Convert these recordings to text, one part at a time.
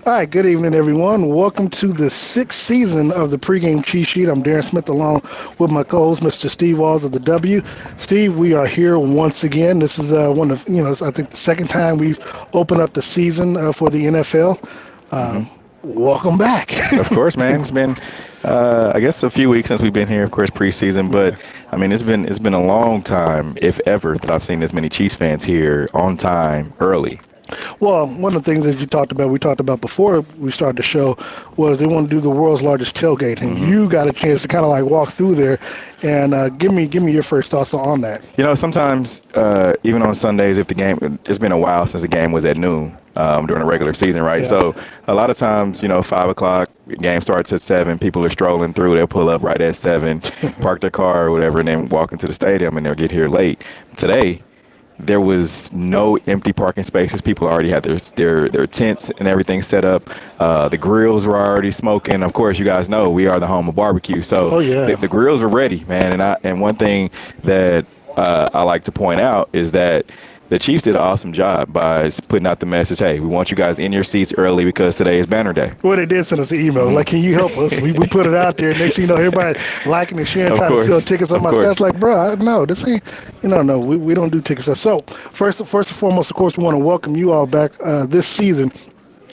All right, good evening, everyone. Welcome to the sixth season of the Pregame Cheat Sheet. I'm Darren Smith, along with my co-host, Mr. Steve Walls of the W. Steve, we are here once again. This is one of, I think the second time we've opened up the season for the NFL. Welcome back. Of course, man. It's been, I guess, a few weeks since we've been here. Of course, preseason, but I mean, it's been a long time, if ever, that I've seen this many Chiefs fans here on time, early. Well, one of the things that we talked about before we started the show, was they want to do the world's largest tailgate, and you got a chance to kind of like walk through there, and give me your first thoughts on that. Sometimes even on Sundays, if the game, it's been a while since the game was at noon during the regular season, right? Yeah. So a lot of times, 5 o'clock, game starts at 7, people are strolling through, they'll pull up right at 7, park their car or whatever, and then walk into the stadium, and they'll get here late. Today, there was no empty parking spaces. People already had their tents and everything set up. The grills were already smoking. Of course, you guys know we are the home of barbecue, so the grills were ready, man. And one thing that I like to point out is that the Chiefs did an awesome job by putting out the message, hey, we want you guys in your seats early because today is banner day. Well, they did send us an email. Like, can you help us? We put it out there. Next thing you know, everybody liking and sharing, trying to sell tickets on my stuff. It's like, bro, no, this ain't, no, we don't do ticket stuff. So, first and foremost, of course, we want to welcome you all back this season.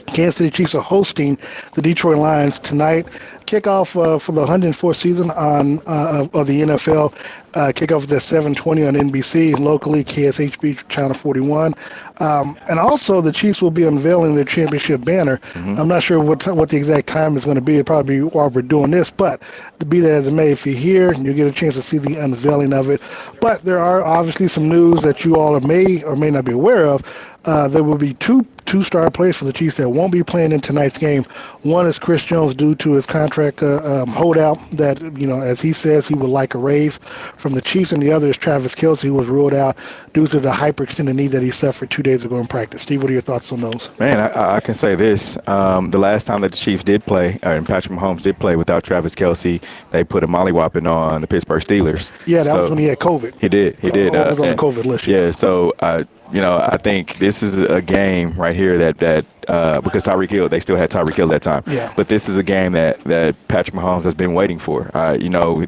Kansas City Chiefs are hosting the Detroit Lions tonight. Kickoff for the 104th season of the NFL. Kickoff is at 7:20 on NBC, locally KSHB Channel 41. And also the Chiefs will be unveiling their championship banner. I'm not sure what the exact time is going to be. It'll probably be while we're doing this, but to be that as it may, if you're here, you'll get a chance to see the unveiling of it. But there are obviously some news that you all may or may not be aware of. There will be two star players for the Chiefs that won't be playing in tonight's game. One is Chris Jones, due to his contract holdout that, as he says, he would like a raise from the Chiefs, and the other is Travis Kelce, who was ruled out due to the hyperextended knee that he suffered 2 days ago in practice. Steve, what are your thoughts on those? Man, I can say this. The last time that the Chiefs did play, and Patrick Mahomes did play without Travis Kelce, they put a mollywhopping on the Pittsburgh Steelers. Yeah, that was when he had COVID. He did. He was on the COVID list. Yeah, so I think this is a game right here that because Tyreek Hill, they still had Tyreek Hill that time. Yeah. But this is a game that Patrick Mahomes has been waiting for.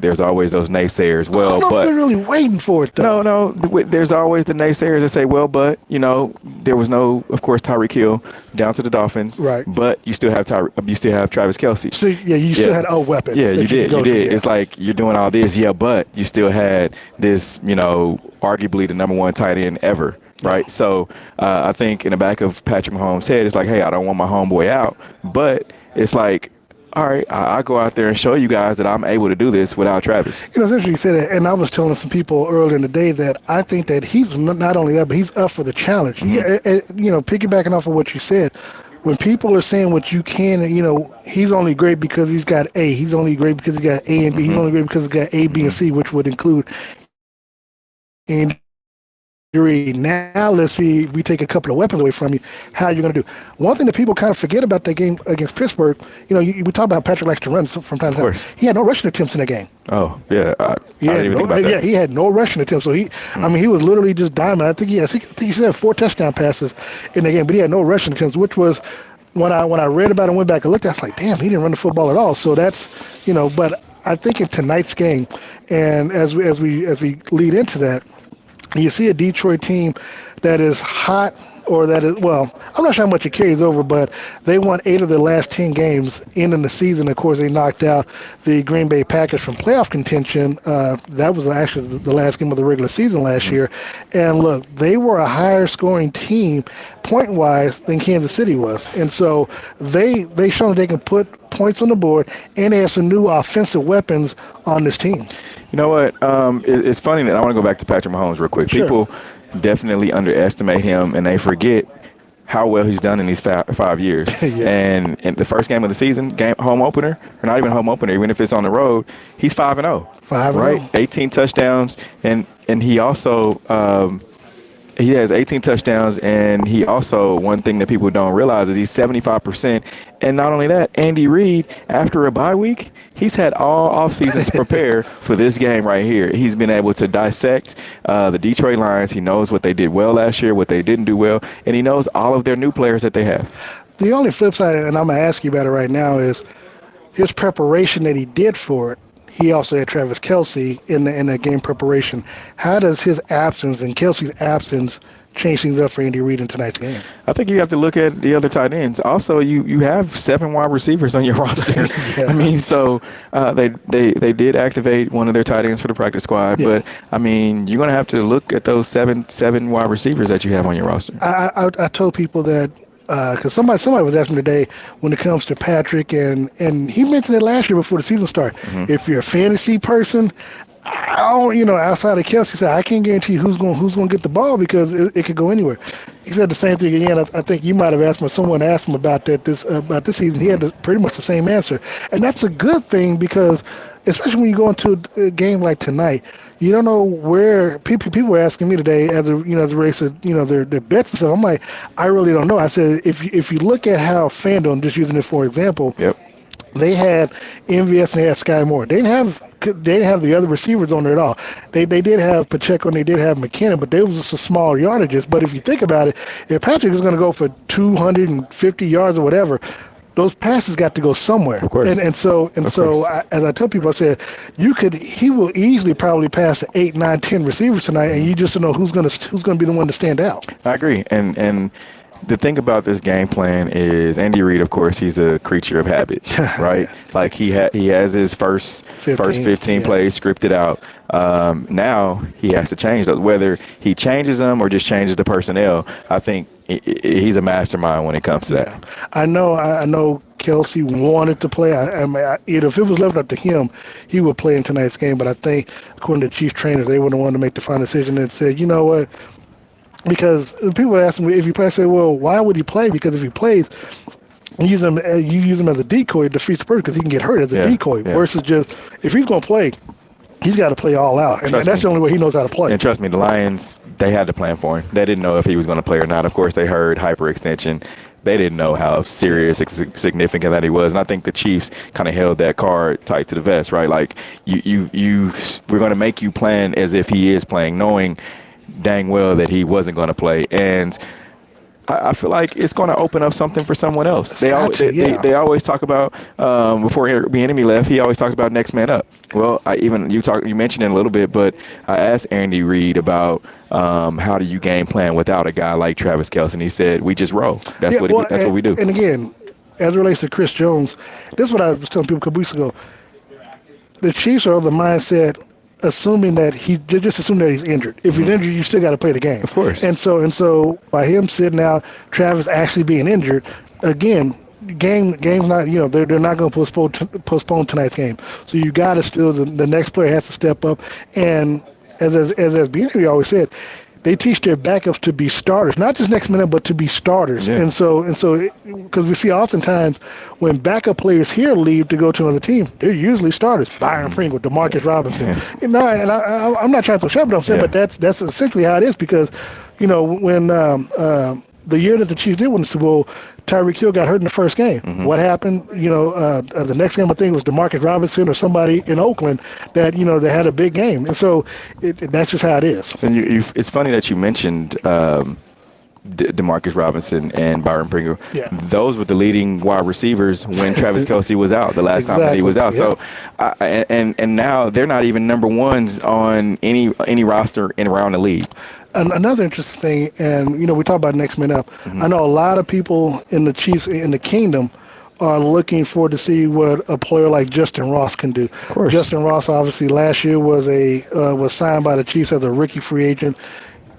There's always those naysayers. Well, I don't know but if they're really waiting for it, though. No. There's always the naysayers that say, well, but there was no, of course, Tyreek Hill down to the Dolphins. Right. But you still have Travis Kelce. So, you still had a weapon. Yeah, you did. Yeah. It's like you're doing all this, but you still had this, arguably the number one tight end ever. Right. So I think in the back of Patrick Mahomes' head, it's like, hey, I don't want my homeboy out. But it's like, all right, I'll go out there and show you guys that I'm able to do this without Travis. It's interesting you said that, and I was telling some people earlier in the day that I think that he's not only that, but he's up for the challenge. Piggybacking off of what you said, when people are saying what you can, he's only great because he's got A. He's only great because he's got A and B. He's only great because he's got A, B, and C, which would include now let's see, we take a couple of weapons away from you, how you're going to do. One thing that people kind of forget about that game against Pittsburgh, we talk about Patrick likes to run from time to time. He had no rushing attempts in that game. Oh, yeah. I didn't even think about that. Yeah, he had no rushing attempts. So he was literally just diamond. I think he said 4 touchdown passes in the game, but he had no rushing attempts, which was, when I read about it and went back and looked, I was like, damn, he didn't run the football at all. So that's, but I think in tonight's game, and as we lead into that, you see a Detroit team that is hot, or that is, well, I'm not sure how much it carries over, but they won 8 of their last 10 games ending the season. Of course, they knocked out the Green Bay Packers from playoff contention. That was actually the last game of the regular season last year. And look, they were a higher scoring team point-wise than Kansas City was. And so they shown they can put points on the board, and they have some new offensive weapons on this team. You know what? It's funny that I want to go back to Patrick Mahomes real quick. Sure. People definitely underestimate him, and they forget how well he's done in these 5 years. Yeah. And in the first game of the season, home opener, or not even home opener, even if it's on the road, he's 5-0. 5-0. Right? 18 touchdowns, and he also he has 18 touchdowns, and he also, one thing that people don't realize is he's 75%. And not only that, Andy Reid, after a bye week, he's had all offseason to prepare for this game right here. He's been able to dissect the Detroit Lions. He knows what they did well last year, what they didn't do well, and he knows all of their new players that they have. The only flip side, and I'm going to ask you about it right now, is his preparation that he did for it. He also had Travis Kelce in the game preparation. How does his absence and Kelce's absence change things up for Andy Reid in tonight's game? I think you have to look at the other tight ends. Also, you have 7 wide receivers on your roster. Yeah. I mean, so they did activate one of their tight ends for the practice squad, but I mean, you're going to have to look at those seven wide receivers that you have on your roster. I told people that because somebody was asking me today when it comes to Patrick, and he mentioned it last year before the season started. If you're a fantasy person, I don't, outside of Kelce, he said, I can't guarantee who's going to get the ball because it could go anywhere. He said the same thing again. I think you might have asked him, someone asked him about this season. He had pretty much the same answer, and that's a good thing because, especially when you go into a game like tonight, you don't know where people were asking me today as a race of their bets and stuff. I'm like, I really don't know. I said if you look at how FanDuel, I'm just using it for example. Yep. They had MVS and they had Sky Moore. They didn't have the other receivers on there at all. They did have Pacheco and they did have McKinnon, but they was just a small yardages. But if you think about it, if Patrick is going to go for 250 yards or whatever, those passes got to go somewhere. Of course. And so as I tell people, I said he will easily probably pass the 8, 9, 10 receivers tonight, and you just don't know who's going to be the one to stand out. I agree, and the thing about this game plan is Andy Reid, of course, he's a creature of habit, right? Like he has his first 15 plays scripted out. Now he has to change those. Whether he changes them or just changes the personnel, I think he's a mastermind when it comes to that. I know Kelce wanted to play. If it was left up to him, he would play in tonight's game. But I think, according to Chiefs trainers, they were the one to make the final decision and said, you know what? Because people are asking me if he plays, I say, well, why would he play? Because if he plays, you use him as a decoy to defeat the person because he can get hurt as a decoy. Versus just if he's going to play, he's got to play all out, and that's the only way he knows how to play. And trust me, the Lions, they had to plan for him. They didn't know if he was going to play or not. Of course, they heard hyperextension. They didn't know how serious, significant that he was, and I think the Chiefs kind of held that card tight to the vest, right? Like we're going to make you plan as if he is playing, knowing dang well that he wasn't going to play, and I feel like it's going to open up something for someone else. They always talk about before Bieniemy left. He always talks about next man up. Well, you mentioned it a little bit, but I asked Andy Reid about how do you game plan without a guy like Travis Kelce, and he said we just roll. That's what we do. And again, as it relates to Chris Jones, this is what I was telling people a couple weeks ago. The Chiefs are of the mindset, assuming that just assume that he's injured. If he's injured, you still got to play the game. Of course. And so by him sitting out, Travis actually being injured, again, game's not, they're not going to postpone tonight's game. So you got to still, the next player has to step up. And as Bieniemy always said, they teach their backups to be starters, not just next minute, but to be starters. Yeah. And so, because we see oftentimes when backup players here leave to go to another team, they're usually starters. Byron Pringle, Demarcus Robinson. Yeah. And I'm not trying to throw shade, but I'm saying, but that's essentially how it is because, when the year that the Chiefs did win the Super Bowl, Tyreek Hill got hurt in the first game. Mm-hmm. What happened? The next game I think was DeMarcus Robinson or somebody in Oakland that that had a big game, and so that's just how it is. And it's funny that you mentioned DeMarcus Robinson and Byron Pringle. Yeah. Those were the leading wide receivers when Travis Kelce was out the last time that he was out. Yeah. So, and now they're not even number ones on any roster around the league. Another interesting thing, and we talk about next man up. Mm-hmm. I know a lot of people in the Chiefs in the Kingdom are looking forward to see what a player like Justin Ross can do. Of course. Justin Ross obviously last year was signed by the Chiefs as a rookie free agent.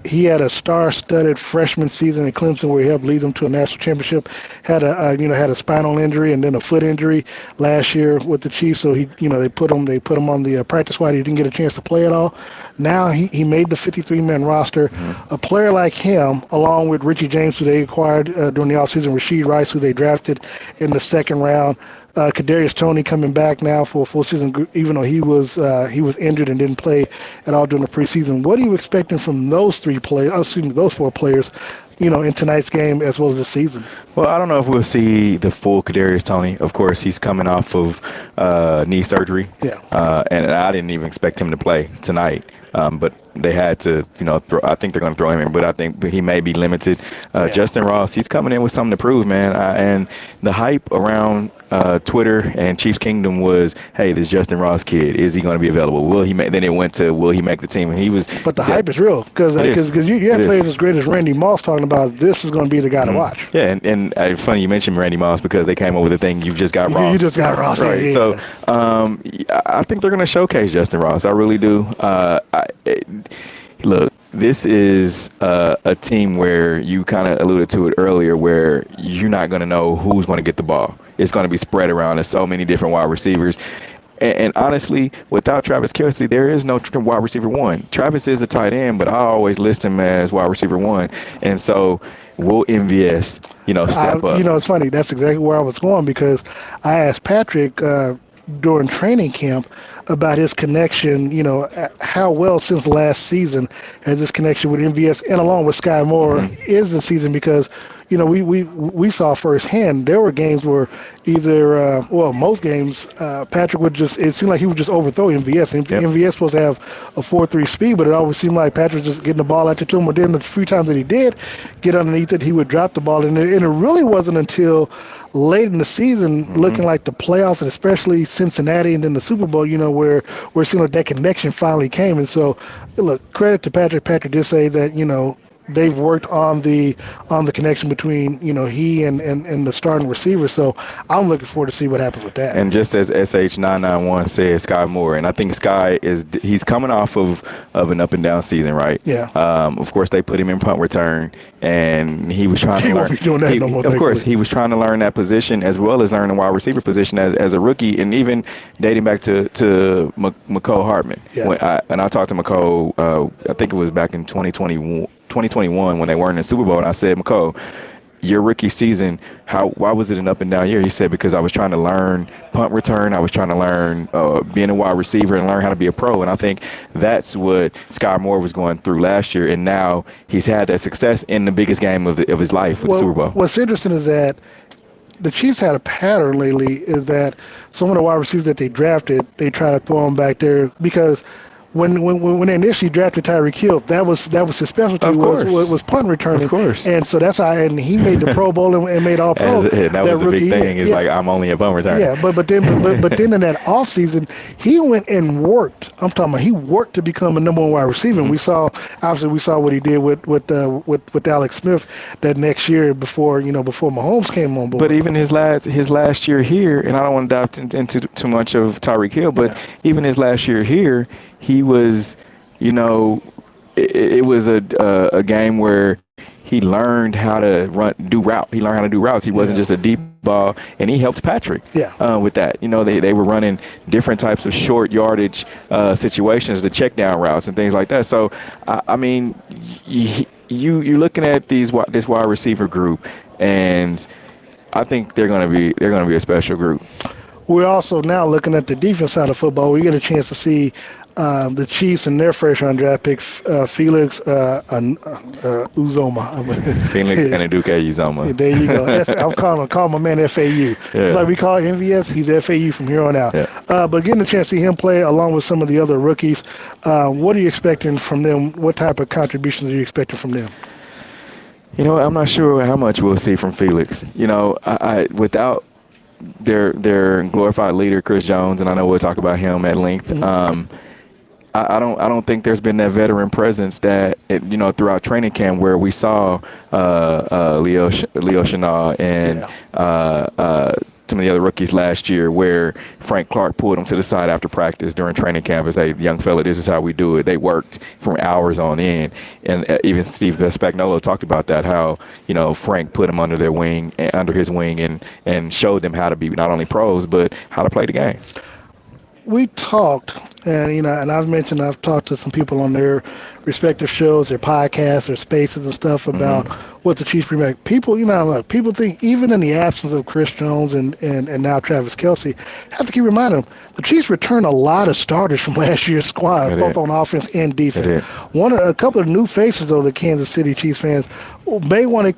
He had a star-studded freshman season at Clemson where he helped lead them to a national championship. Had a spinal injury and then a foot injury last year with the Chiefs. So they put him on the practice squad. He didn't get a chance to play at all. Now he made the 53-man roster. Mm-hmm. A player like him, along with Richie James, who they acquired during the offseason, Rashid Rice, who they drafted in the second round. Kadarius Toney coming back now for a full season, even though he was injured and didn't play at all during the preseason. What are you expecting from those four players in tonight's game as well as this season. Well, I don't know if we'll see the full Kadarius Toney. Of course, he's coming off of knee surgery, Yeah. and I didn't even expect him to play tonight. But they had to, I think they're going to throw him in, but I think he may be limited. Yeah. Justin Ross, he's coming in with something to prove, man. And the hype around Twitter and Chiefs Kingdom was, hey, this Justin Ross kid, is he going to be available? Will he make? Then it went to, will he make the team? And he was. But the hype is real because you have players as great as Randy Moss talking about this is going to be the guy to watch. Yeah, and funny you mentioned Randy Moss because they came up with the thing, you've just got Ross. You just got Ross, right? Yeah. So I think they're going to showcase Justin Ross. I really do. Look, this is a team where you kind of alluded to it earlier, where you're not going to know who's going to get the ball. It's going to be spread around. There's so many different wide receivers. And honestly, without Travis Kelce, there is no wide receiver one. Travis is a tight end, but I always list him as wide receiver one. And so will MVS, step up? It's funny. That's exactly where I was going because I asked Patrick during training camp about his connection, how well since last season has this connection with MVS and along with Sky Moore is the season because, we saw firsthand there were games where either, most games, Patrick it seemed like he would just overthrow MVS. And MVS supposed to have a 4.3 speed, but it always seemed like Patrick just getting the ball out to him. But then the few times that he did get underneath it, he would drop the ball. And it really wasn't until late in the season, looking like the playoffs, and especially Cincinnati and then the Super Bowl, where it seemed like that connection finally came. And so, look, credit to Patrick. Patrick did say that, they've worked on the connection between he and the starting receiver. So I'm looking forward to see what happens with that. And just as SH991 said, Sky Moore, and I think Sky he's coming off of an up and down season, right? Yeah. Of course, they put him in punt return, and he was trying to learn. Won't be doing that no more, of course, he was trying to learn that position as well as learn the wide receiver position as a rookie, and even dating back to McCole Hartman. Yeah. When I talked to McCole, I think it was back in 2021 when they weren't in the Super Bowl, and I said, McCole, your rookie season, why was it an up and down year? He said, because I was trying to learn punt return, I was trying to learn being a wide receiver and learn how to be a pro. And I think that's what Sky Moore was going through last year, and now he's had that success in the biggest game of his life with the Super Bowl. What's interesting is that the Chiefs had a pattern lately is that some of the wide receivers that they drafted, they try to throw them back there because when they initially drafted Tyreek Hill, that was his specialty was punt returning. Of course. And so that's how, and he made the Pro Bowl and made all pro. That was a big thing. It's like, I'm only a punt returner. Yeah, but then in that offseason, he went and worked. I'm talking about he worked to become a number one wide receiver. And we saw what he did with Alex Smith that next year before Mahomes came on board. But even his last year here, and I don't want to dive into too much of Tyreek Hill, but even his last year here, he was, it was a game where he learned how to do routes. He learned how to do routes. He wasn't just a deep ball, and he helped Patrick with that. They were running different types of short yardage situations, the check down routes and things like that. So, I mean, you're looking at this wide receiver group, and I think they're going to be a special group. We're also now looking at the defense side of football. We get a chance to see the Chiefs and their first-round draft pick, Felix Uzoma. Felix Anaduke Uzoma. There you go. I'm calling my man FAU. Like we call MVS, he's FAU from here on out. Yeah. But getting a chance to see him play along with some of the other rookies, what are you expecting from them? What type of contributions are you expecting from them? I'm not sure how much we'll see from Felix. Without their glorified leader, Chris Jones, and I know we'll talk about him at length. I don't think there's been that veteran presence that throughout training camp where we saw G.E.H.A and some of the other rookies last year, where Frank Clark pulled him to the side after practice during training camp and said, "Young fella, this is how we do it." They worked from hours on end, and even Steve Spagnuolo talked about that, how Frank put him under his wing, and showed them how to be not only pros but how to play the game. We talked And and I've talked to some people on their respective shows, their podcasts, their spaces and stuff about what the Chiefs bring back. People, look, people think even in the absence of Chris Jones and now Travis Kelce, have to keep reminding them the Chiefs returned a lot of starters from last year's squad, both on offense and defense. A couple of new faces though, the Kansas City Chiefs fans may want to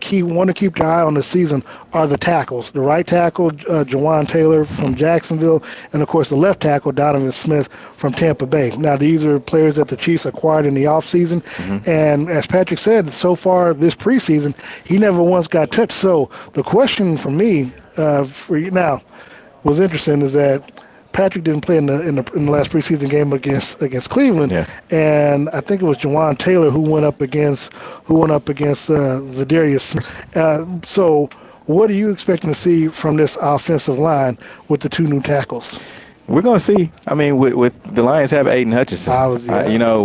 keep their eye on the season are the tackles. The right tackle, Jawan Taylor from Jacksonville, and of course the left tackle, Donovan Smith from Tampa Bay. Now these are players that the Chiefs acquired in the offseason, and as Patrick said, so far this preseason, he never once got touched. So the question for me, for you now, was interesting is that Patrick didn't play in the last preseason game against Cleveland, and I think it was Jawan Taylor who went up against Zadarius Smith. So what are you expecting to see from this offensive line with the two new tackles? We're gonna see. I mean, with the Lions have Aiden Hutchinson.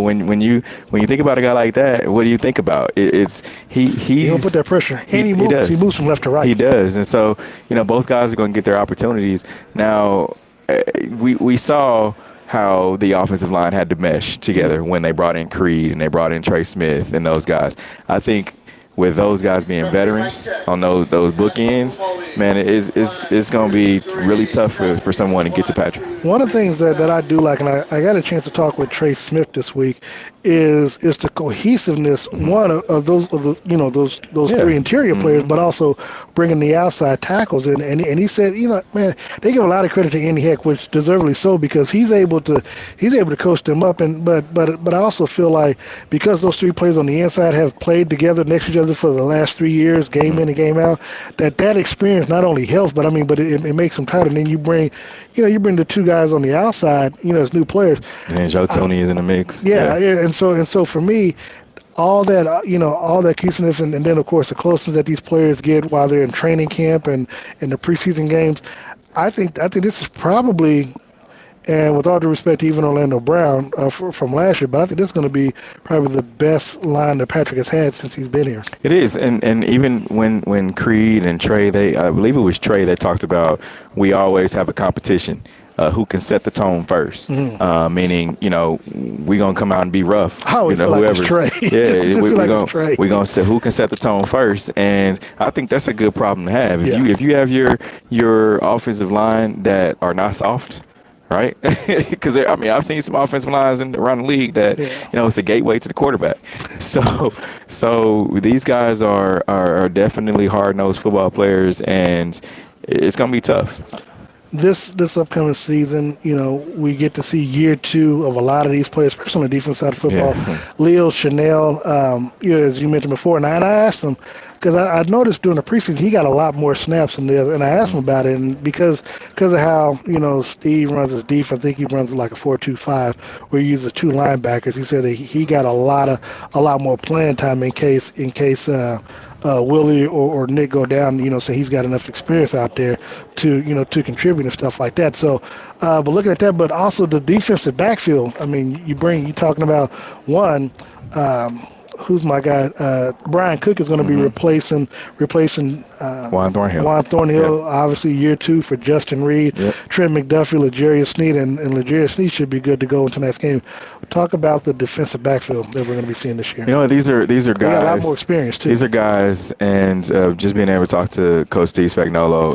When you think about a guy like that, what do you think about? He's gonna put that pressure, and he moves from left to right. He does, and so both guys are gonna get their opportunities. Now, we saw how the offensive line had to mesh together when they brought in Creed and they brought in Trey Smith and those guys. I think with those guys being veterans on those bookends, man, it's going to be really tough for someone to get to Patrick. One of the things that I do like, and I got a chance to talk with Trey Smith this week, is the cohesiveness. One of those three interior players, but also bringing the outside tackles in. And he said, man, they give a lot of credit to Andy Heck, which deservedly so, because he's able to coach them up. And but I also feel like because those three players on the inside have played together next to each other for the last 3 years, game in and game out, that experience not only helps, but it makes them tighter. And then you bring the two guys on the outside, as new players. And Joe Tony is in the mix. And so for me, all that cohesiveness, and then of course the closeness that these players get while they're in training camp and in the preseason games, I think this is probably. And with all due respect to even Orlando Brown from last year, but I think this is going to be probably the best line that Patrick has had since he's been here. It is, and even when Creed and Trey, I believe it was Trey that talked about we always have a competition. Who can set the tone first? Meaning, we're gonna come out and be rough. Whoever. Trey. Yeah, we're gonna say who can set the tone first, and I think that's a good problem to have. If you have your offensive line that are not soft. Right? Because, I've seen some offensive lines around the league that, it's a gateway to the quarterback. So these guys are definitely hard-nosed football players, and it's going to be tough. This upcoming season, we get to see year 2 of a lot of these players, especially on the defense side of football. Leo Chanel, as you mentioned before, and I asked him, because I noticed during the preseason he got a lot more snaps than the other, and I asked him about it, and because of how Steve runs his defense, I think he runs like a 4-2-5 where he uses 2 linebackers. He said that he got a lot more playing time in case Willie or Nick go down, so he's got enough experience out there to contribute and stuff like that. So, but looking at that, but also the defensive backfield. I mean, you talking about one. Who's my guy? Brian Cook is going to be replacing Juan Thornhill. Obviously year 2 for Justin Reed, Trent McDuffie, L'Jarius Sneed, and L'Jarius Sneed should be good to go into next game. Talk about the defensive backfield that we're going to be seeing this year. These are guys. They got a lot more experience too. These are guys, and just being able to talk to Coach Steve Spagnuolo,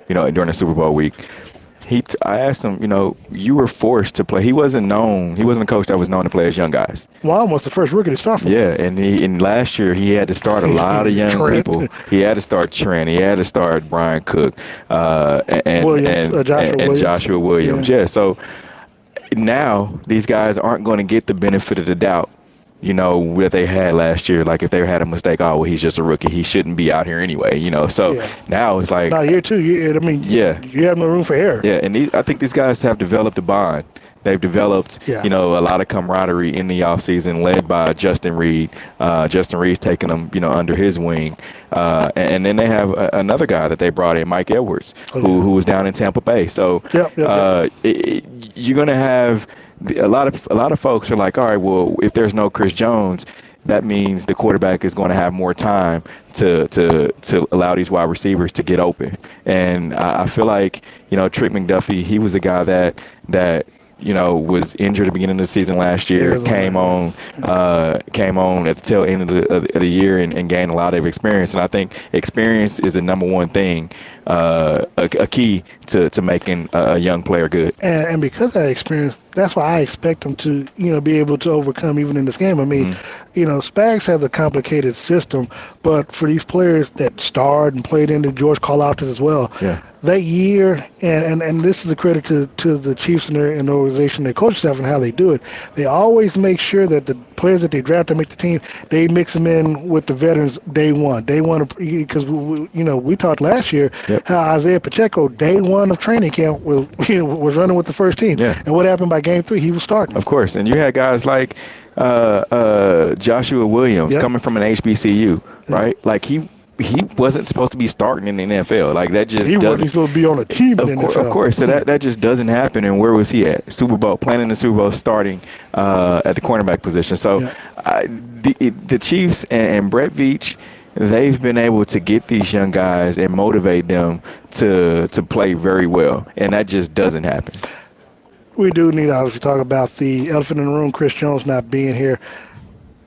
during the Super Bowl week. I asked him, you were forced to play. He wasn't a coach that was known to play as young guys. Juan was the first rookie to start from. Yeah, and last year he had to start a lot of young people. He had to start Trent. He had to start Brian Cook, and Joshua Williams. Yeah, so now these guys aren't going to get the benefit of the doubt. What they had last year, like if they had a mistake, he's just a rookie. He shouldn't be out here anyway, So now it's like. Now year 2, you have no room for error. Yeah, and I think these guys have developed a bond. They've developed, a lot of camaraderie in the offseason led by Justin Reed. Justin Reed's taking them, under his wing. And then they have another guy that they brought in, Mike Edwards, who was down in Tampa Bay. So you're going to have a lot of folks are like, all right, well, if there's no Chris Jones, that means the quarterback is going to have more time to allow these wide receivers to get open. And I feel like, Trent McDuffie, he was a guy that was injured at the beginning of the season last year, came on at the tail end of the year and gained a lot of experience. And I think experience is the number one thing, a key to making a young player good. And because of that experience, that's why I expect him to, be able to overcome even in this game. I mean, Spags has a complicated system, but for these players that starred and played into George Karlaftis as well, that year, and this is a credit to the Chiefs and the organization, their coaching staff, and how they do it. They always make sure that the players that they draft to make the team, they mix them in with the veterans day one. Because we talked last year how Isaiah Pacheco, day one of training camp, was running with the first team. Yeah. And what happened by game 3? He was starting. Of course, and you had guys like Joshua Williams coming from an HBCU, right? Like he wasn't supposed to be starting in the NFL. Like that just wasn't supposed to be on a team in the NFL. Of course, so that just doesn't happen. And where was he at? Super Bowl, playing in the Super Bowl, starting at the cornerback position. So the Chiefs and Brett Veach, they've been able to get these young guys and motivate them to play very well, and that just doesn't happen. We do need to obviously talk about the elephant in the room, Chris Jones not being here.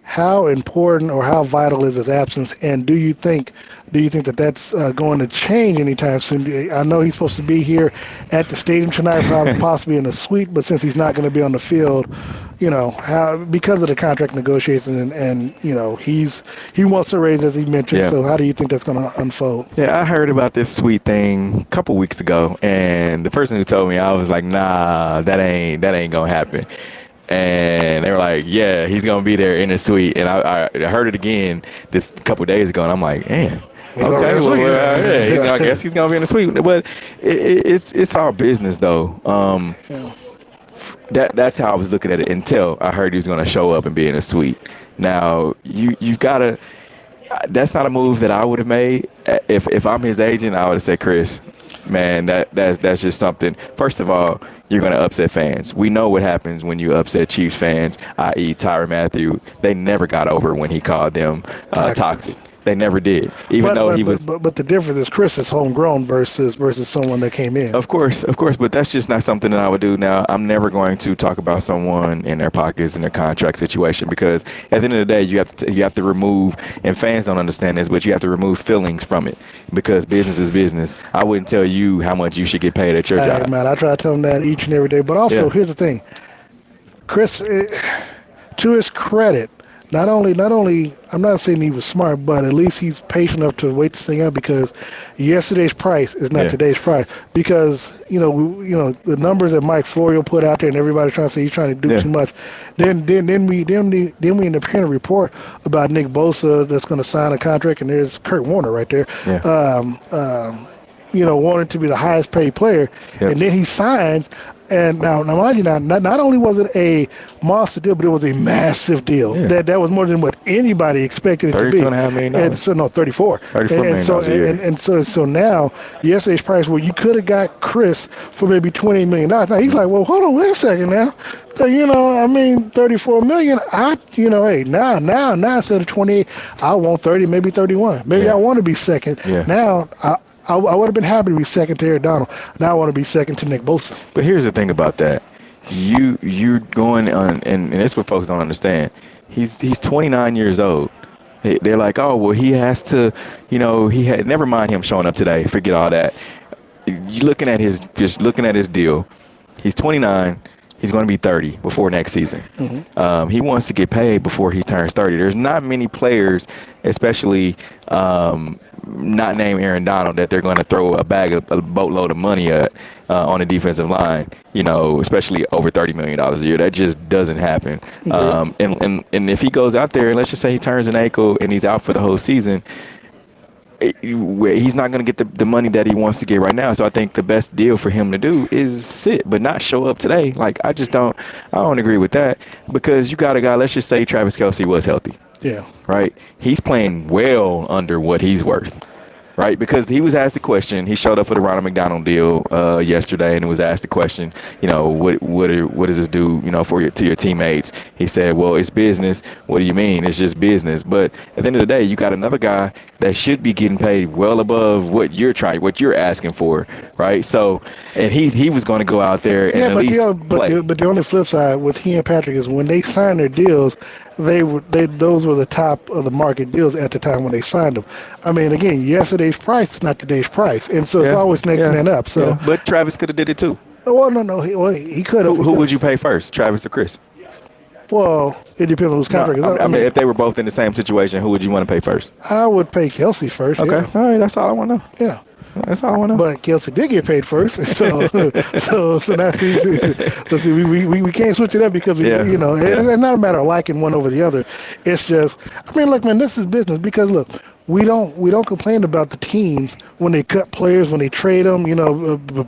How important or how vital is his absence, and do you think that that's going to change anytime soon? I know he's supposed to be here at the stadium tonight, probably possibly in a suite, but since he's not going to be on the field, because of the contract negotiations and he wants to raise, as he mentioned. Yeah. So how do you think that's going to unfold? Yeah, I heard about this suite thing a couple weeks ago, and the person who told me, I was like, nah, that ain't gonna happen. And they were like, yeah, he's going to be there in the suite. And I heard it again this couple days ago, and I'm like, man, okay, I guess he's going to be in the suite. But it's our business, though. That's how I was looking at it until I heard he was going to show up and be in a suite. Now, you've got to – that's not a move that I would have made. If I'm his agent, I would have said, Chris, man, that's just something. First of all, you're going to upset fans. We know what happens when you upset Chiefs fans, i.e. Tyrann Mathieu. They never got over when he called them toxic. They never did, though he was. But the difference is Chris is homegrown versus someone that came in. Of course, but that's just not something that I would do. Now, I'm never going to talk about someone in their pockets and their contract situation, because at the end of the day, you have to remove, and fans don't understand this, but you have to remove feelings from it, because business is business. I wouldn't tell you how much you should get paid at your job. Man, I try to tell them that each and every day. But also, here's the thing, Chris, to his credit. Not only, I'm not saying he was smart, but at least he's patient enough to wait this thing out, because yesterday's price is not today's price. Because the numbers that Mike Florio put out there, and everybody's trying to say he's trying to do too much. Then we end up hearing a report about Nick Bosa that's going to sign a contract, and there's Kurt Warner right there. Wanted to be the highest paid player, and then he signs. And now mind you, not only was it a monster deal, but it was a massive deal. Yeah. That was more than what anybody expected it to be. $32.5 million. And so, no, 34. $34 million. And so now, yesterday's price, where you could have got Chris for maybe $28 million. Now he's like, well, hold on, wait a second now. So, $34 million. Now instead of 28, I want 30, maybe 31. Maybe I want to be second. Yeah. Now, I would have been happy to be second to Aaron Donald. Now I want to be second to Nick Bosa. But here's the thing about that. You're going on, and that's what folks don't understand. He's 29 years old. They're like, oh, well, he has to, never mind him showing up today. Forget all that. You're looking at his deal. He's 29. He's going to be 30 before next season. Mm-hmm. He wants to get paid before he turns 30. There's not many players, especially not named Aaron Donald, that they're going to throw a boatload of money at on the defensive line, especially over $30 million a year. That just doesn't happen. Mm-hmm. And if he goes out there, and let's just say he turns an ankle and he's out for the whole season, he's not going to get the money that he wants to get right now. So I think the best deal for him to do is sit, but not show up today. Like, I don't agree with that, because you got a guy, let's just say Travis Kelce was healthy. Yeah. Right? He's playing well under what he's worth. right? Because he was asked the question. He showed up for the Ronald McDonald deal yesterday, and was asked the question, what does this do, to your teammates? He said, well, it's business. What do you mean? It's just business. But at the end of the day, you got another guy that should be getting paid well above what you're asking for, right? So, and he was going to go out there and at least play. But the only flip side with he and Patrick is when they signed their deals, those were the top of the market deals at the time when they signed them. I mean, again, yesterday's price is not today's price, and so it's always next man up. So, but Travis could have did it too. Well, no, he could have. Who would you pay first, Travis or Chris? Well, it depends on whose contract. I mean, if they were both in the same situation, who would you want to pay first? I would pay Kelsey first. Okay, yeah. All right, that's all I want to know. Yeah. That's all I want to know. But Kelsey did get paid first, so that's easy. We can't switch it up because it's not a matter of liking one over the other. It's just, I mean, look, man, this is business because look, we don't complain about the teams when they cut players, when they trade them.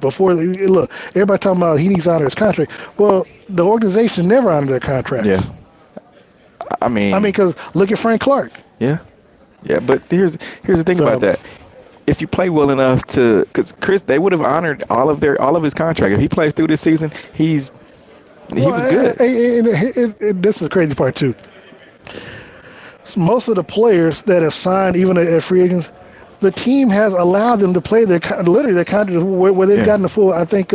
Before look, everybody talking about he needs to honor his contract. Well, the organization never honored their contracts. Yeah. I mean, because look at Frank Clark. Yeah. But here's the thing about that. If you play well enough because Chris, they would have honored all of his contract. If he plays through this season, he was good. And this is the crazy part too. Most of the players that have signed, even at free agents, the team has allowed them to play their contract where they've gotten the full. I think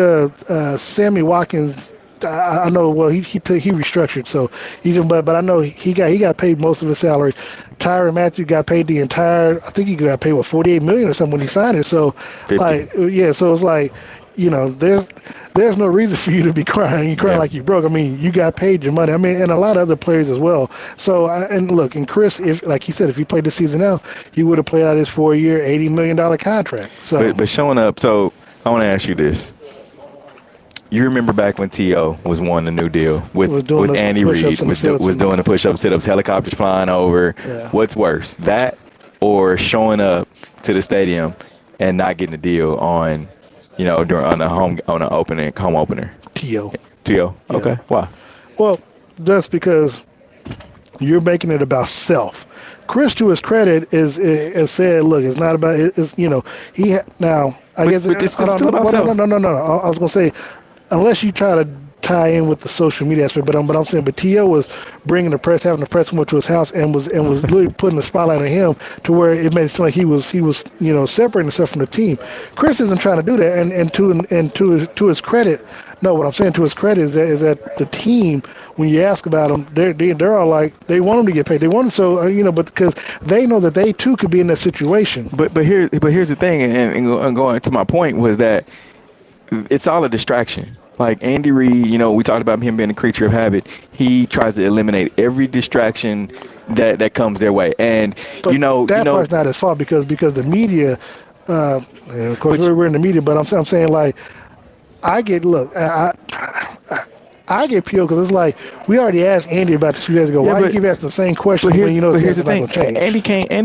Sammy Watkins. I know. Well, he restructured, so but I know he got paid most of his salary. Tyrann Mathieu got paid the entire. I think he got paid $48 million or something when he signed it. So, 50. So it's like, there's no reason for you to be crying. You're crying like you broke. I mean, you got paid your money. I mean, and a lot of other players as well. So, and Chris, if like he said, if he played this season out, he would have played out his 4-year, $80 million contract. So, but showing up. So, I want to ask you this. You remember back when T.O. was wanting a new deal with Andy Reid, was doing the push-up, sit-ups, helicopters flying over. Yeah. What's worse, that or showing up to the stadium and not getting a deal on the home opener? T.O. T.O. Okay, why? Well, that's because you're making it about self. Chris, to his credit, is said, look, it's not about now. I guess it's still about self. No. I was gonna say. Unless you try to tie in with the social media aspect, but I'm saying, but T.O. was bringing the press, having the press come up to his house, and was really putting the spotlight on him to where it made it seem like he was separating himself from the team. Chris isn't trying to do that, and to his credit, no, what I'm saying to his credit is that the team, when you ask about them, they're all like they want him to get paid. They want him but because they know that they too could be in that situation. But here's the thing, and going to my point was that it's all a distraction. Like Andy Reid, we talked about him being a creature of habit. He tries to eliminate every distraction that comes their way. And, that part's not his fault because the media, of course we're in the media, but I'm saying like, I get PO because it's like we already asked Andy about this 2 days ago. Why do you keep asking the same question when you know here's the thing. Andy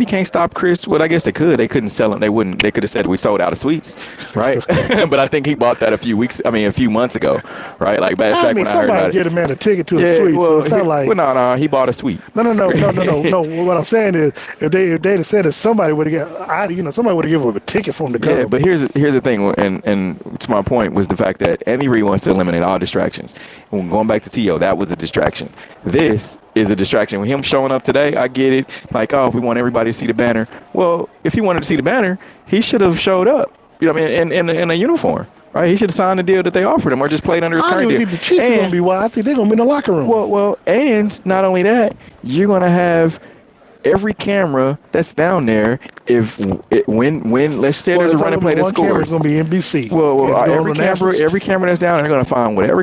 can't stop Chris. Well, I guess they could. They couldn't sell him. They could have said we sold out of suites, right? But I think he bought that a few months ago, right? Like back when I heard about it. Somebody get a man a ticket to a suite. Well, so it's not like. Well, no, he bought a suite. No. What I'm saying is, if they'd have said it, somebody would have given him a ticket for him to go. Yeah, but here's the thing, and to my point was the fact that Andy Reid wants to eliminate all distractions. When going back to T.O., that was a distraction. This is a distraction. With him showing up today, I get it. Like, we want everybody to see the banner. Well, if he wanted to see the banner, he should have showed up. In a uniform, right? He should have signed the deal that they offered him, or just played under his current deal. I think the Chiefs are going to be wild. I think they're going to be in the locker room. Well, and not only that, you're going to have every camera that's down there, when let's say there's a running play that scores, it's going to be NBC. Well, every camera that's down there, they're going to find whatever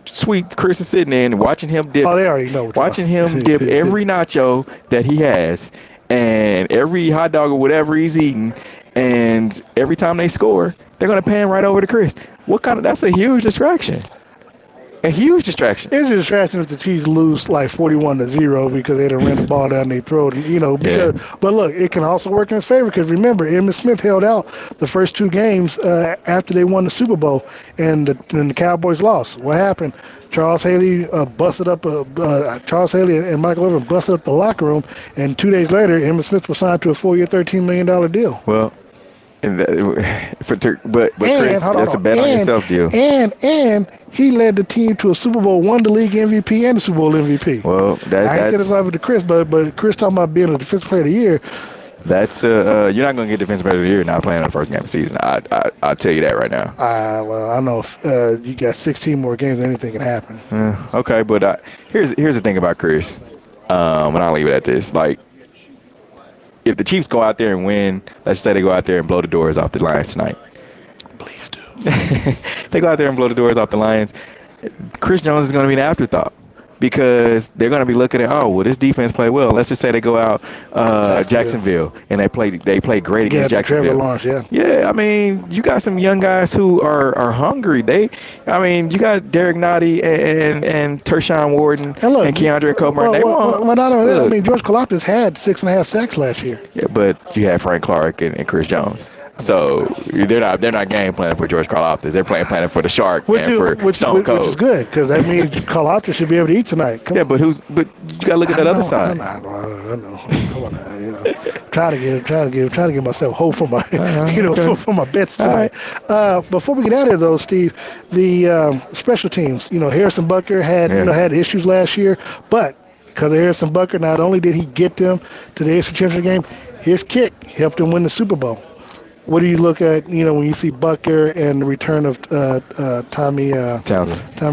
suite Chris is sitting in, watching him dip. Oh, they already know. Watching him dip every nacho that he has, and every hot dog or whatever he's eating, and every time they score, they're going to pan right over to Chris. That's a huge distraction. A huge distraction. It's a distraction if the Chiefs lose like 41-0 because they done ran the ball down their throat. But look, it can also work in his favor because remember, Emmitt Smith held out the first two games after they won the Super Bowl, and the Cowboys lost. What happened? Charles Haley busted up. Charles Haley and Michael Irvin busted up the locker room, and 2 days later, Emmitt Smith was signed to a 4-year, $13 million deal. Well, And but And Chris, that's a bet on yourself deal. And he led the team to a Super Bowl, won the league MVP and the Super Bowl MVP. Well, I ain't said this over to Chris, but Chris talking about being a defensive player of the year. That's you're not going to get defensive player of the year not playing in the first game of the season. I'll tell you that right now. Well, I know if, you got 16 more games, anything can happen. Okay, but here's the thing about Chris, and I'll leave it at this. Like, if the Chiefs go out there and win, let's say they go out there and blow the doors off the Lions tonight. Please do. They go out there and blow the doors off the Lions. Chris Jones is going to be an afterthought because they're going to be looking at, oh, well, this defense played well. Let's just say they go out Jacksonville and they play great against Jacksonville. Lawrence, yeah, I mean, you got some young guys who are hungry. You got Derek Nottie and Tershawn Wharton and Keandre Coburn. George Karlaftis had 6.5 sacks last year. Yeah, but you had Frank Clark and Chris Jones. So they're not game planning for George Karlaftis. They're planning for the Shark and for Stone Cold. Which is good because that means Karlaftis should be able to eat tonight. But you gotta look at that other side. I know. Come on, trying to give myself hope for my for my bets tonight. Right. Before we get out of here though, Steve, the special teams. Harrison Butker had issues last year, but because of Harrison Butker, not only did he get them to the AFC Championship game, his kick helped him win the Super Bowl. What do you look at, when you see Butker and the return of Tommy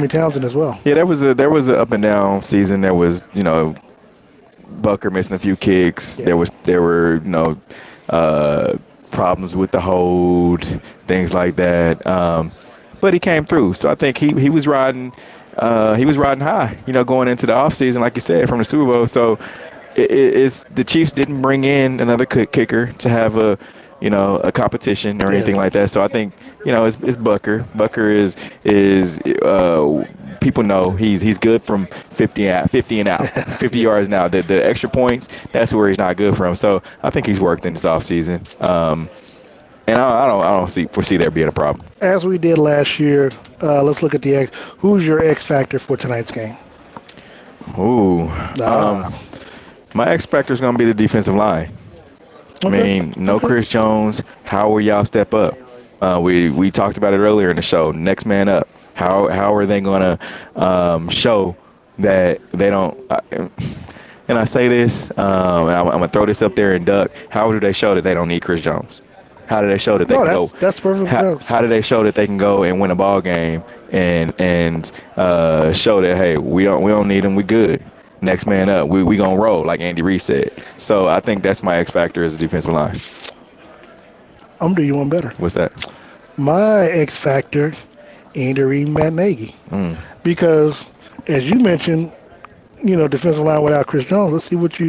Townsend as well? Yeah, there was an up and down season. There was, Butker missing a few kicks. Yeah. There were problems with the hold, things like that. But he came through. So I think he was riding high, going into the offseason, like you said, from the Super Bowl. So it's the Chiefs didn't bring in another kicker to have a competition or anything like that. So I think, it's Butker. Butker is people know he's good from 50 and out, 50 yards now. The extra points, that's where he's not good from. So I think he's worked in this offseason. And I don't foresee there being a problem. As we did last year, let's look at who's your X factor for tonight's game? Ooh. My X factor is going to be the defensive line. Okay. Chris Jones. How will y'all step up? We talked about it earlier in the show. Next man up. How are they going to show that they don't? And I say this, and I'm going to throw this up there and duck. How do they show that they don't need Chris Jones? How do they show that they can go? That's perfect. How do they show that they can go and win a ball game and show that, hey, we don't need him. We good. Next man up. We gonna roll, like Andy Reid said. So I think that's my X factor as a defensive line. I'm gonna do you one better. What's that? My X factor, Andy Reid, Matt Nagy. Because as you mentioned, defensive line without Chris Jones. Let's see what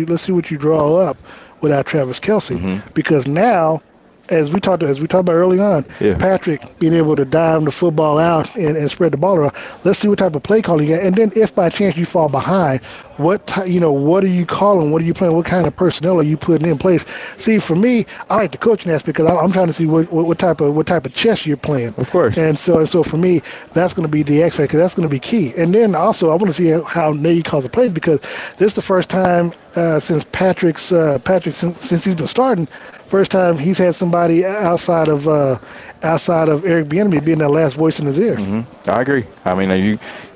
you draw up without Travis Kelce. Mm-hmm. Because now, as we talked about early on, Patrick being able to dime the football out and spread the ball around. Let's see what type of play calling you got. And then if by chance you fall behind, what are you calling? What are you playing? What kind of personnel are you putting in place? See, for me, I like the coaching aspect because I'm trying to see what type of chess you're playing. Of course. And so for me, that's going to be the X factor. That's going to be key. And then also I want to see how Nagy calls the plays because this is the first time since Patrick since he's been starting. First time he's had somebody outside of Eric Bieniemy being that last voice in his ear. Mm-hmm. I agree.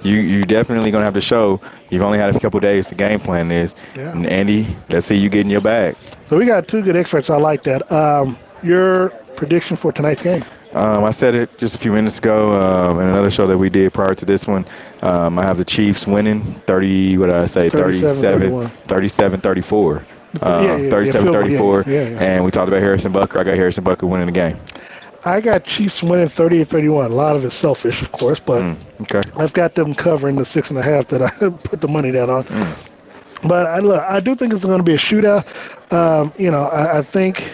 You definitely gonna have to show. You've only had a couple days to game plan this. Yeah. And Andy, let's see you get in your bag. So we got two good experts. I like that. Your prediction for tonight's game? I said it just a few minutes ago in another show that we did prior to this one. I have the Chiefs winning 30. What did I say? 37-34. 37-34, and we talked about Harrison Butker. I got Harrison Butker winning the game. I got Chiefs winning 30-31. A lot of it's selfish, of course, but okay. I've got them covering the 6.5 that I put the money down on. But I do think it's going to be a shootout. I think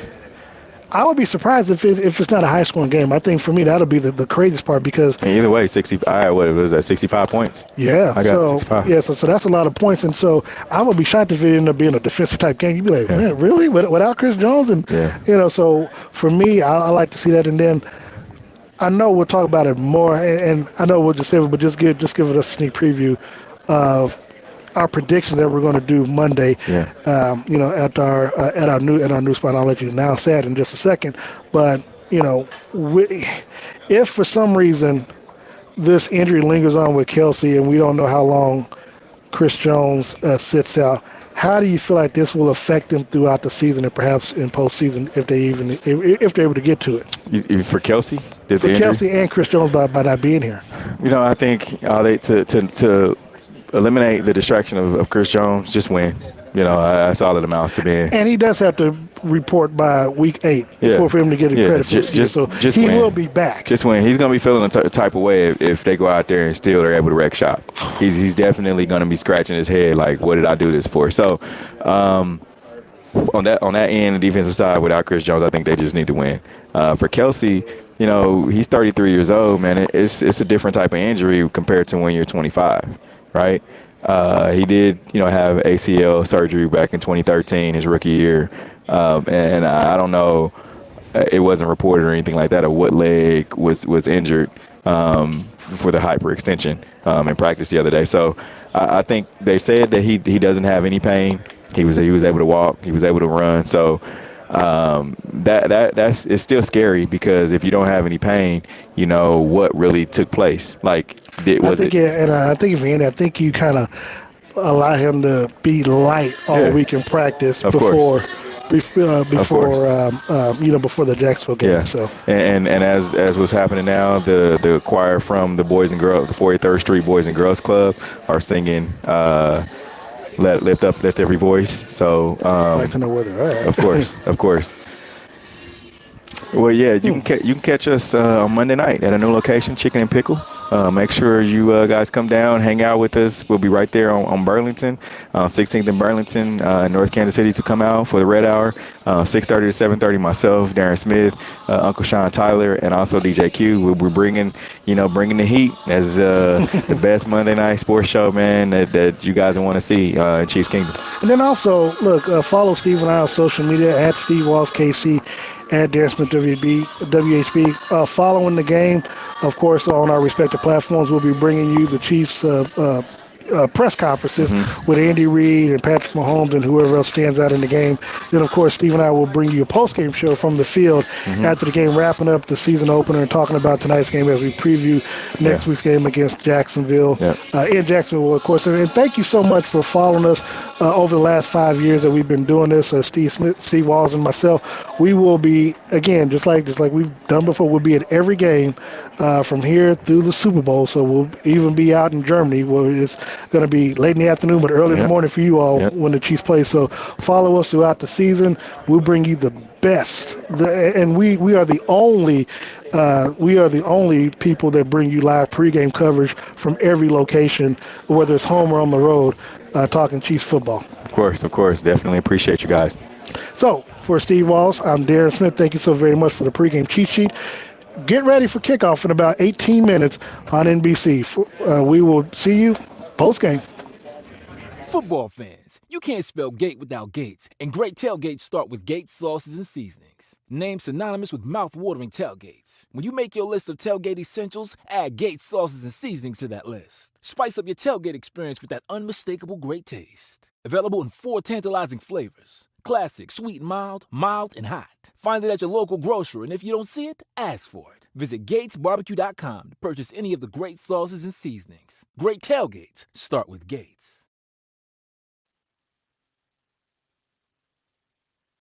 I would be surprised if it's not a high-scoring game. I think for me that'll be the craziest part because either way, 65 points. Yeah, I got 65. Yeah, so that's a lot of points, and so I would be shocked if it ended up being a defensive type game. You'd be like, man, really, without Chris Jones? And so for me, I like to see that, and then I know we'll talk about it more, and I know we'll just save it, but just give it a sneak preview of our predictions that we're going to do Monday, at our new spot. I'll let you announce that in just a second. But you know, if for some reason this injury lingers on with Kelsey and we don't know how long Chris Jones sits out, how do you feel like this will affect them throughout the season and perhaps in postseason if they're able to get to it? For Kelsey, for Kelsey and Chris Jones by not being here. I think to eliminate the distraction of Chris Jones, just win. That's all it amounts to being. And he does have to report by week 8 for him to get credit for this year. So he will be back. Just win. He's going to be feeling the type of way if they go out there and still are able to wreck shop. He's definitely going to be scratching his head like, what did I do this for? So on that end, the defensive side, without Chris Jones, I think they just need to win. For Kelsey, he's 33 years old, man. It's a different type of injury compared to when you're 25, right? He did, have ACL surgery back in 2013, his rookie year. And I don't know, it wasn't reported or anything like that, or what leg was injured for the hyperextension in practice the other day. So I think they said that he doesn't have any pain. He was able to walk. He was able to run. So that's it's still scary because if you don't have any pain, what really took place. Like, I think you kind of allow him to be light all week in practice before the Jacksonville game. Yeah. So and as what's happening now, the choir from the 43rd Street Boys and Girls Club are singing lift every voice. So I'd like to know where they're at. Of course. Well, yeah, you can catch us on Monday night at a new location, Chicken and Pickle. Make sure you guys come down, hang out with us. We'll be right there on Burlington, 16th and Burlington, North Kansas City, to come out for the Red Hour, 6:30 to 7:30. Myself, Darren Smith, Uncle Sean Tyler, and also DJ Q. We'll be bringing the heat as the best Monday night sports show, man, that you guys want to see in Chiefs Kingdom. And then also, look, follow Steve and I on social media at Steve Walls KC. At Darren Smith WHB. Following the game, of course, on our respective platforms, we'll be bringing you the Chiefs press conferences with Andy Reid and Patrick Mahomes and whoever else stands out in the game. Then, of course, Steve and I will bring you a post-game show from the field after the game, wrapping up the season opener and talking about tonight's game as we preview next week's game against Jacksonville. In Jacksonville, of course. And thank you so much for following us over the last 5 years that we've been doing this. Steve Smith, Steve Walls, and myself, we will be, again, just like we've done before, we'll be at every game from here through the Super Bowl. So we'll even be out in Germany where it's going to be late in the afternoon, but early in the morning for you all when the Chiefs play. So follow us throughout the season. We'll bring you the best, and we are the only people that bring you live pregame coverage from every location, whether it's home or on the road, talking Chiefs football. Of course, definitely appreciate you guys. So for Steve Walls, I'm Darren Smith. Thank you so very much for the pregame cheat sheet. Get ready for kickoff in about 18 minutes on NBC. We will see you post-game. Football fans, you can't spell gate without Gates, and great tailgates start with Gates sauces and seasonings. Named synonymous with mouth-watering tailgates. When you make your list of tailgate essentials, add Gates sauces and seasonings to that list. Spice up your tailgate experience with that unmistakable great taste. Available in 4 tantalizing flavors. Classic, sweet and mild, mild and hot. Find it at your local grocer, and if you don't see it, ask for it. Visit GatesBarbecue.com to purchase any of the great sauces and seasonings. Great tailgates start with Gates.